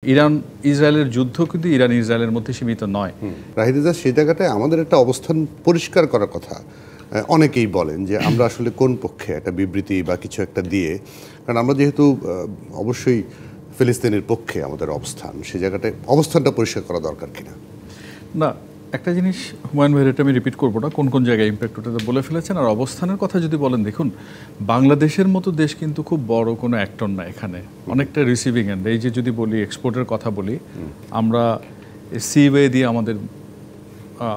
Iran ইসরায়েলের যুদ্ধ কিন্তু ইরান ইসরায়েলের মধ্যে সীমিত নয়। রাহিদা সেই জায়গাটায় আমাদের একটা অবস্থান পরিষ্কার করার কথা। অনেকেই বলেন যে আমরা আসলে কোন পক্ষে একটা বিবৃতি বা কিছু একটা দিয়ে, কারণ আমরা যেহেতু অবশ্যই ফিলিস্তিনের পক্ষে আমাদের অবস্থান, সেই জায়গাটায় অবস্থানটা পরিষ্কার করা দরকার কিনা। না, একটা জিনিস হুমায়ুন ভাইয়ের এটা আমি রিপিট করবো না, কোন কোন জায়গায় ইম্প্যাক্ট ওটা বলে ফেলেছেন। আর অবস্থানের কথা যদি বলেন, দেখুন বাংলাদেশের মতো দেশ কিন্তু খুব বড় কোনো অ্যাক্টর না এখানে, অনেকটা রিসিভিং এন্ড। এই যে যদি বলি এক্সপোর্টের কথা বলি, আমরা সিওয়ে দিয়ে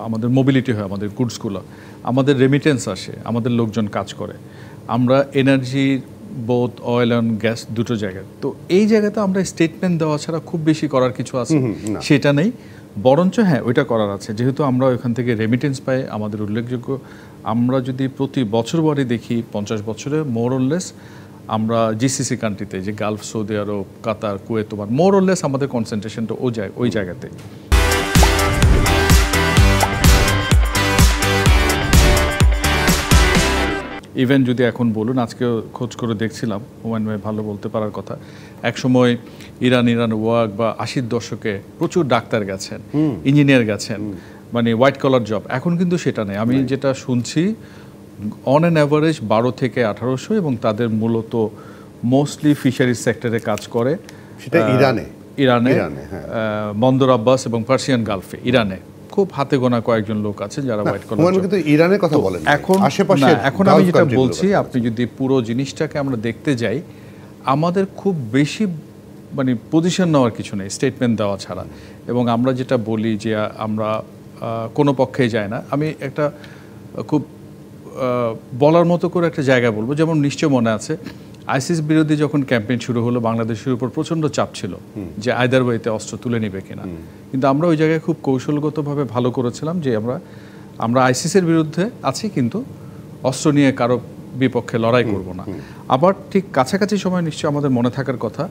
আমাদের মোবিলিটি হয়, আমাদের গুডসগুলো, আমাদের রেমিটেন্স আসে, আমাদের লোকজন কাজ করে, আমরা এনার্জির বোথ অয়েল অ্যান্ড গ্যাস দুটো জায়গায়। তো এই জায়গাতে আমরা স্টেটমেন্ট দেওয়া ছাড়া খুব বেশি করার কিছু আছে সেটা নেই, বরঞ্চ হ্যাঁ ওইটা করার আছে। যেহেতু আমরা ওইখান থেকে রেমিটেন্স পাই, আমাদের উল্লেখযোগ্য, আমরা যদি প্রতি বছর বারে দেখি 50 বছরে মোরলেস আমরা জিসিসি কান্ট্রিতে, যে গালফ, সৌদি আরব, কাতার, কুয়েত, ওমান, মোরলেস আমাদের কনসেন্ট্রেশনটা ওই জায়গাতে। ইভেন যদি এখন বলুন, আজকে খোঁজ করে দেখছিলাম, হুমায়ুন ভাই ভালো বলতে পারার কথা, একসময় ইরান ওয়ার্ক বা 80-র দশকে প্রচুর ডাক্তার গেছেন, ইঞ্জিনিয়ার গেছেন, মানে হোয়াইট কলার জব। এখন কিন্তু সেটা নেই। আমি যেটা শুনছি অন অ্যান অ্যাভারেজ 12 থেকে 1800, এবং তাদের মূলত মোস্টলি ফিশারিজ সেক্টরে কাজ করে। সেটা ইরানে বন্দর আব্বাস এবং পার্সিয়ান গালফে। ইরানে খুব হাতে গোনা কয়েকজন লোক আছে যারা হোয়াইট কলার। কিন্তু ইরানের কথা বলেন এখন আমি যেটা বলছি, আপনি যদি পুরো জিনিসটাকে আমরা দেখতে যাই, আমাদের খুব বেশি মানে পজিশন নেওয়ার কিছু নেই স্টেটমেন্ট দেওয়া ছাড়া। এবং আমরা যেটা বলি যে আমরা কোনো পক্ষেই যাই না। আমি একটা খুব বলার মতো করে একটা জায়গায় বলবো, যেমন নিশ্চয় মনে আছে আইসিস বিরোধী যখন ক্যাম্পেইন শুরু হলো, বাংলাদেশের উপর প্রচণ্ড চাপ ছিল যে আইদার ওয়েতে অস্ত্র তুলে নেবে কিনা। কিন্তু আমরা ওই জায়গায় খুব কৌশলগতভাবে ভালো করেছিলাম যে আমরা আইসিসের বিরুদ্ধে আছি, কিন্তু অস্ত্র নিয়ে কারো বিপক্ষে লড়াই করব না। আবার ঠিক কাছাকাছি সময় নিশ্চয় আমাদের মনে থাকার কথা,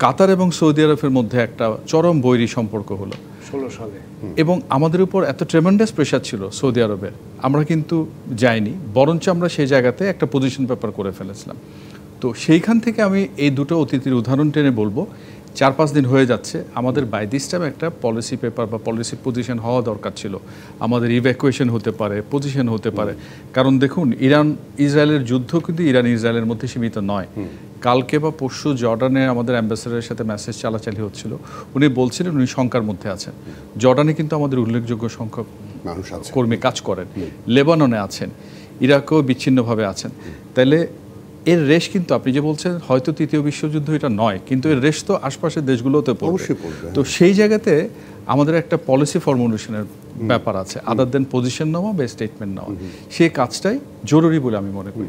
কাতার এবং সৌদি আরবের মধ্যে একটা চরম বৈরী সম্পর্ক হলো 16 সালে, এবং আমাদের উপর এত ট্রেমেন্ডাস প্রেশার ছিল সৌদি আরবের, আমরা কিন্তু যাইনি, বরঞ্চ আমরা সেই জায়গাতে একটা পজিশন পেপার করে ফেলেছিলাম। তো সেইখান থেকে আমি এই দুটো অতিথির উদাহরণ টেনে বলবো, 4-5 দিন হয়ে যাচ্ছে, আমাদের বাই দিস টাইম একটা পলিসি পেপার বা পলিসি পজিশন হওয়া দরকার ছিল। আমাদের ইভ্যাকুয়েশন হতে পারে, পজিশন হতে পারে। কারণ দেখুন, ইরান ইসরায়েলের যুদ্ধ কিন্তু ইরান ইসরায়েলের মধ্যে সীমিত নয়। কালকে বা পরশু জর্ডানে আমাদের অ্যাম্বাসেডারের সাথে মেসেজ চালাচালি হচ্ছিল, উনি বলছিলেন উনি শঙ্কার মধ্যে আছেন। জর্ডানে কিন্তু আমাদের উল্লেখযোগ্য সংখ্যক কর্মী কাজ করেন, লেবাননে আছেন, ইরাকেও বিচ্ছিন্নভাবে আছেন। তাইলে এর রেশ কিন্তু আপনি যে বলছেন হয়তো তৃতীয় বিশ্বযুদ্ধ এটা নয়, কিন্তু এর রেশ তো আশপাশের দেশগুলোতে পড়বে। তো সেই জায়গাতে আমাদের একটা পলিসি ফর্মুলেশনের ব্যাপার আছে, আদার দেন পজিশন নেওয়া বা স্টেটমেন্ট নেওয়া। সেই কাজটাই জরুরি বলে আমি মনে করি।